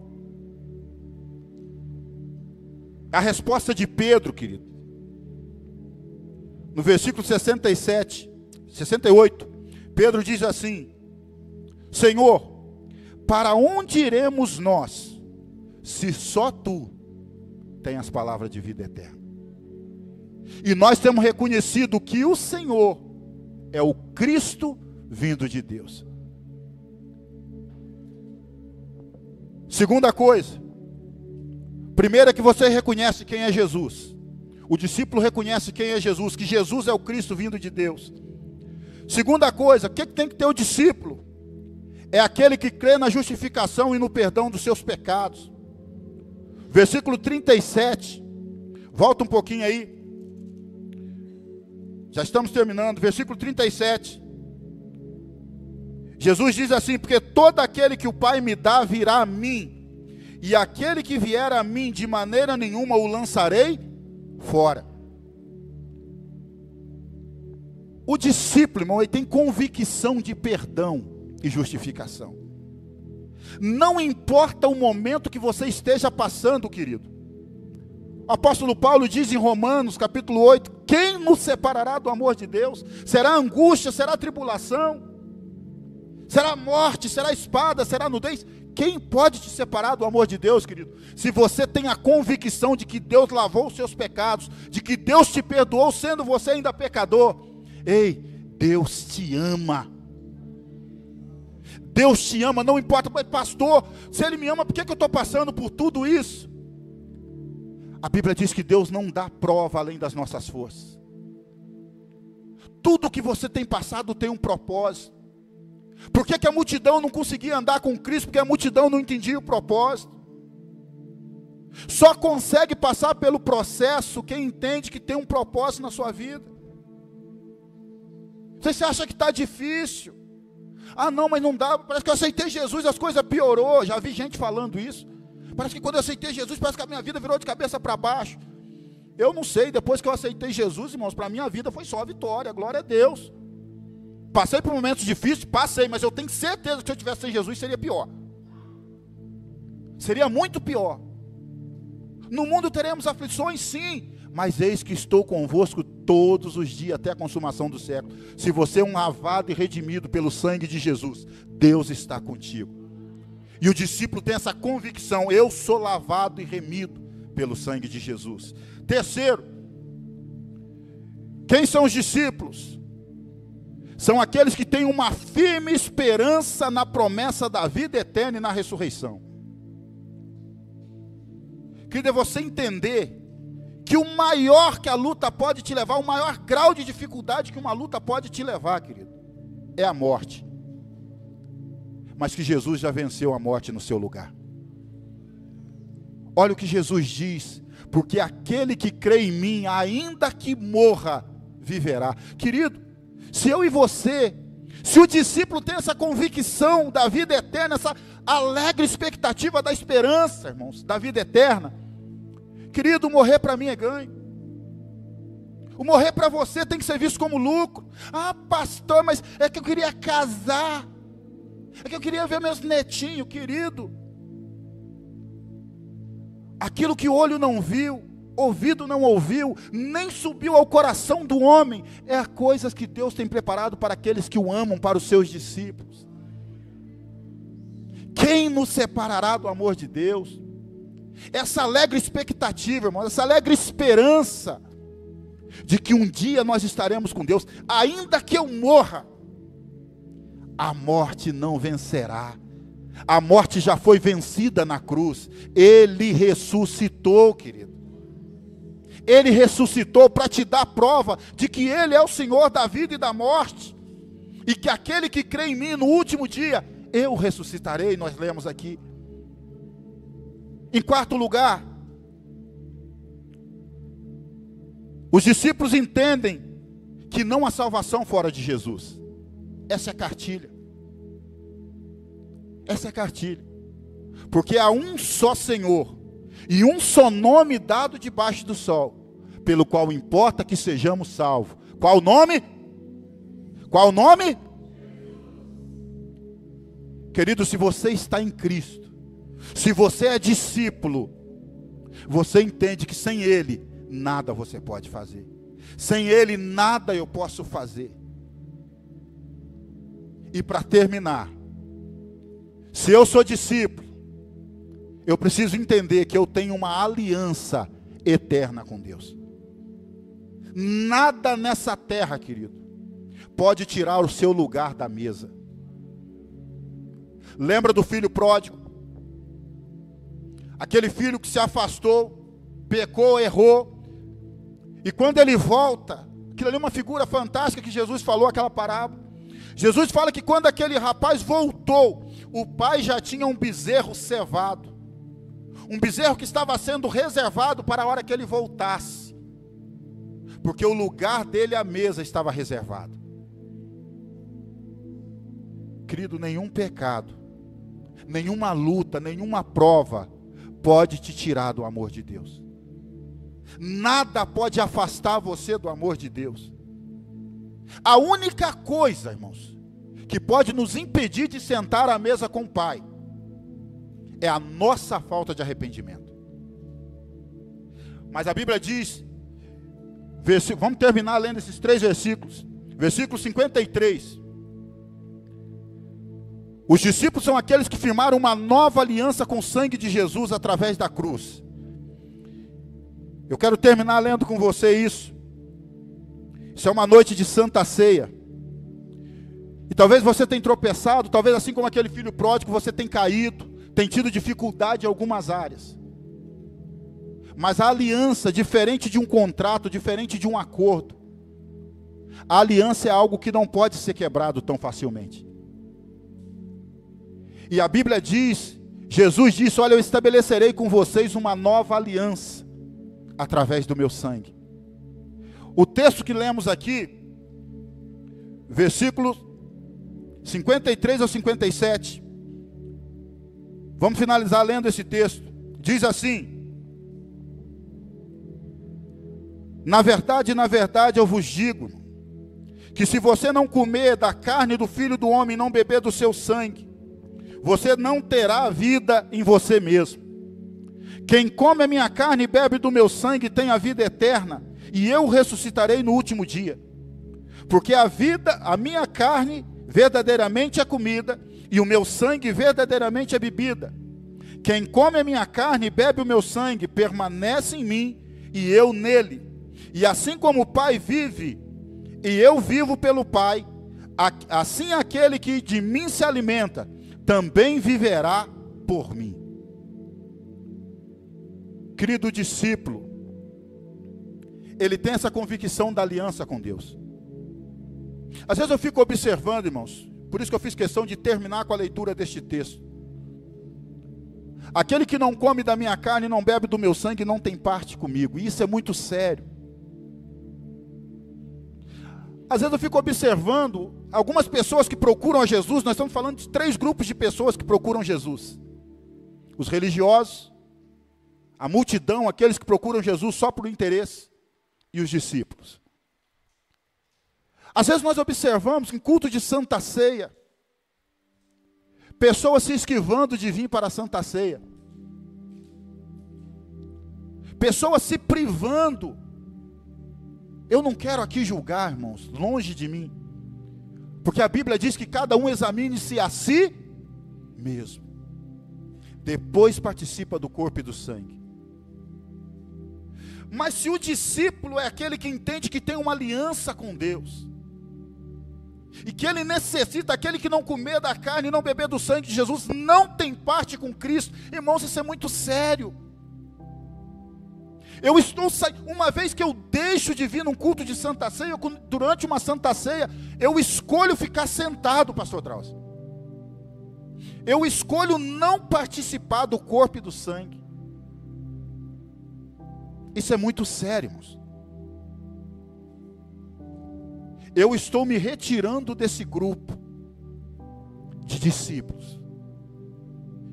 A resposta de Pedro, querido, no versículo 68, Pedro diz assim: Senhor, para onde iremos nós, se só Tu tens as palavras de vida eterna? E nós temos reconhecido que o Senhor é o Cristo vindo de Deus. Segunda coisa, primeira, que você reconhece quem é Jesus. O discípulo reconhece quem é Jesus, que Jesus é o Cristo vindo de Deus. Segunda coisa, o que tem que ter o discípulo? É aquele que crê na justificação e no perdão dos seus pecados. Versículo 37, volta um pouquinho aí, já estamos terminando, versículo 37, Jesus diz assim: porque todo aquele que o Pai me dá virá a mim, e aquele que vier a mim de maneira nenhuma o lançarei fora. O discípulo, irmão, ele tem convicção de perdão e justificação. Não importa o momento que você esteja passando, querido. O apóstolo Paulo diz em Romanos capítulo 8, quem nos separará do amor de Deus? Será angústia, será tribulação, será morte, será espada, será nudez? Quem pode te separar do amor de Deus, querido? Se você tem a convicção de que Deus lavou os seus pecados, de que Deus te perdoou, sendo você ainda pecador. Ei, Deus te ama. Deus te ama, não importa, mas pastor, se Ele me ama, por que eu estou passando por tudo isso? A Bíblia diz que Deus não dá prova além das nossas forças. Tudo que você tem passado tem um propósito. Por que a multidão não conseguia andar com Cristo? Porque a multidão não entendia o propósito. Só consegue passar pelo processo quem entende que tem um propósito na sua vida. Você acha que está difícil? Ah não, mas não dá, parece que eu aceitei Jesus, as coisas piorou. Já vi gente falando isso. Parece que quando eu aceitei Jesus, parece que a minha vida virou de cabeça para baixo. Eu não sei, depois que eu aceitei Jesus, irmãos, para a minha vida foi só vitória, glória a Deus. Passei por momentos difíceis, passei, mas eu tenho certeza que se eu tivesse sem Jesus seria pior. Seria muito pior. No mundo teremos aflições, sim, mas eis que estou convosco todos os dias, até a consumação do século. Se você é um lavado e redimido pelo sangue de Jesus, Deus está contigo. E o discípulo tem essa convicção: eu sou lavado e remido pelo sangue de Jesus. Terceiro, quem são os discípulos? São aqueles que têm uma firme esperança na promessa da vida eterna e na ressurreição. Querido, é você entender que o maior que a luta pode te levar, o maior grau de dificuldade que uma luta pode te levar, querido, é a morte. Mas que Jesus já venceu a morte no seu lugar. Olha o que Jesus diz: porque aquele que crê em mim, ainda que morra, viverá. Querido, se eu e você, se o discípulo tem essa convicção da vida eterna, essa alegre expectativa da esperança, irmãos, da vida eterna, querido, morrer para mim é ganho. O morrer para você tem que ser visto como lucro. Ah, pastor, mas é que eu queria casar, é que eu queria ver meus netinhos, querido. Aquilo que o olho não viu, ouvido não ouviu, nem subiu ao coração do homem, é a coisas que Deus tem preparado para aqueles que o amam, para os seus discípulos. Quem nos separará do amor de Deus? Essa alegre expectativa, irmãos, essa alegre esperança de que um dia nós estaremos com Deus. Ainda que eu morra, a morte não vencerá. A morte já foi vencida na cruz. Ele ressuscitou, querido. Ele ressuscitou para te dar prova de que Ele é o Senhor da vida e da morte, e que aquele que crê em mim no último dia, eu ressuscitarei. Nós lemos aqui. Em quarto lugar, os discípulos entendem que não há salvação fora de Jesus. Essa é a cartilha. Essa é a cartilha. Porque há um só Senhor e um só nome dado debaixo do sol, pelo qual importa que sejamos salvos. Qual o nome? Qual o nome? Querido, se você está em Cristo, se você é discípulo, você entende que sem Ele, nada você pode fazer. Sem Ele, nada eu posso fazer. E para terminar, se eu sou discípulo, eu preciso entender que eu tenho uma aliança eterna com Deus. Nada nessa terra, querido, pode tirar o seu lugar da mesa. Lembra do filho pródigo? Aquele filho que se afastou, pecou, errou, e quando ele volta, aquilo ali é uma figura fantástica que Jesus falou, aquela parábola. Jesus fala que quando aquele rapaz voltou, o pai já tinha um bezerro cevado, um bezerro que estava sendo reservado para a hora que ele voltasse, porque o lugar dele à mesa estava reservado. Querido, nenhum pecado, nenhuma luta, nenhuma prova pode te tirar do amor de Deus. Nada pode afastar você do amor de Deus. A única coisa, irmãos, que pode nos impedir de sentar à mesa com o Pai, é a nossa falta de arrependimento. Mas a Bíblia diz, vamos terminar lendo esses 3 versículos. Versículo 53. Os discípulos são aqueles que firmaram uma nova aliança com o sangue de Jesus através da cruz. Eu quero terminar lendo com você isso. Isso é uma noite de Santa Ceia. E talvez você tenha tropeçado, talvez assim como aquele filho pródigo, você tenha caído, tem tido dificuldade em algumas áreas. Mas a aliança, diferente de um contrato, diferente de um acordo, a aliança é algo que não pode ser quebrado tão facilmente. E a Bíblia diz, Jesus disse: olha, eu estabelecerei com vocês uma nova aliança, através do meu sangue. O texto que lemos aqui, versículos 53 ao 57, vamos finalizar lendo esse texto. Diz assim: na verdade, eu vos digo, que se você não comer da carne do Filho do Homem e não beber do seu sangue, você não terá vida em você mesmo. Quem come a minha carne e bebe do meu sangue tem a vida eterna, e eu o ressuscitarei no último dia. Porque a minha carne verdadeiramente é comida, e o meu sangue verdadeiramente é bebida. Quem come a minha carne e bebe o meu sangue permanece em mim, e eu nele. E assim como o Pai vive, e eu vivo pelo Pai, assim aquele que de mim se alimenta, também viverá por mim. Querido discípulo, ele tem essa convicção da aliança com Deus. Às vezes eu fico observando, irmãos, por isso que eu fiz questão de terminar com a leitura deste texto. Aquele que não come da minha carne e não bebe do meu sangue não tem parte comigo. E isso é muito sério. Às vezes eu fico observando algumas pessoas que procuram a Jesus. Nós estamos falando de 3 grupos de pessoas que procuram Jesus: os religiosos, a multidão, aqueles que procuram Jesus só por interesse, e os discípulos. Às vezes nós observamos em culto de Santa Ceia, pessoas se esquivando de vir para a Santa Ceia, pessoas se privando. Eu não quero aqui julgar, irmãos, longe de mim, porque a Bíblia diz que cada um examine-se a si mesmo, depois participa do corpo e do sangue. Mas se o discípulo é aquele que entende que tem uma aliança com Deus, e que ele necessita, aquele que não comer da carne e não beber do sangue de Jesus, não tem parte com Cristo, irmãos, isso é muito sério. Eu estou uma vez que eu deixo de vir num culto de Santa Ceia, durante uma Santa Ceia, eu escolho ficar sentado, pastor Drauzio. Eu escolho não participar do corpo e do sangue. Isso é muito sério, irmãos. Eu estou me retirando desse grupo de discípulos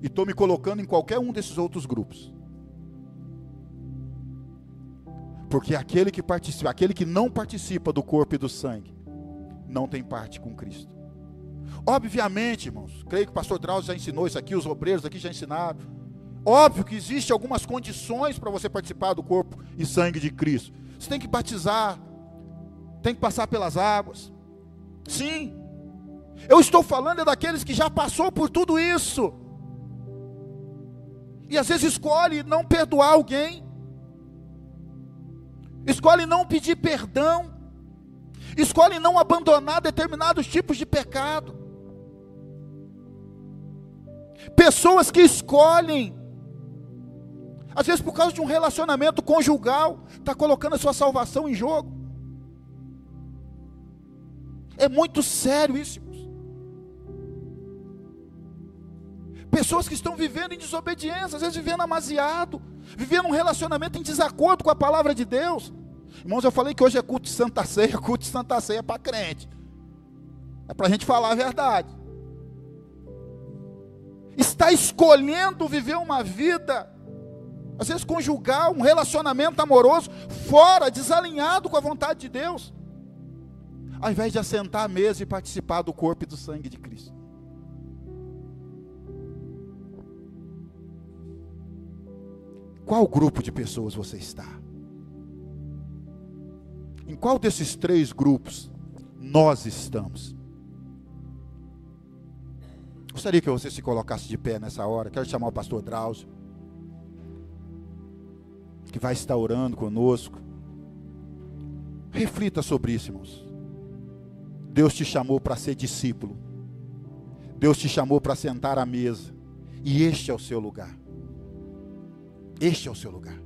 e estou me colocando em qualquer um desses outros grupos. Porque aquele que não participa do corpo e do sangue, não tem parte com Cristo. Obviamente, irmãos, creio que o pastor Drauzio já ensinou isso aqui, os obreiros aqui já ensinaram. Óbvio que existem algumas condições para você participar do corpo e sangue de Cristo. Você tem que batizar, tem que passar pelas águas. Sim, eu estou falando daqueles que já passou por tudo isso, e às vezes escolhe não perdoar alguém, escolhe não pedir perdão, escolhe não abandonar determinados tipos de pecado. Pessoas que escolhem, às vezes por causa de um relacionamento conjugal, está colocando a sua salvação em jogo. É muito sério isso, irmãos. Pessoas que estão vivendo em desobediência, às vezes vivendo amasiado, vivendo um relacionamento em desacordo com a palavra de Deus. Irmãos, eu falei que hoje é culto de Santa Ceia. Culto de Santa Ceia é para crente, é para a gente falar a verdade. Está escolhendo viver uma vida, às vezes conjugal, um relacionamento amoroso, fora, desalinhado com a vontade de Deus, ao invés de assentar à mesa e participar do corpo e do sangue de Cristo. Qual grupo de pessoas você está? Em qual desses 3 grupos nós estamos? Gostaria que você se colocasse de pé nessa hora. Quero chamar o pastor Drauzio, que vai estar orando conosco. Reflita sobre isso, irmãos. Deus te chamou para ser discípulo. Deus te chamou para sentar à mesa. E este é o seu lugar. Este é o seu lugar.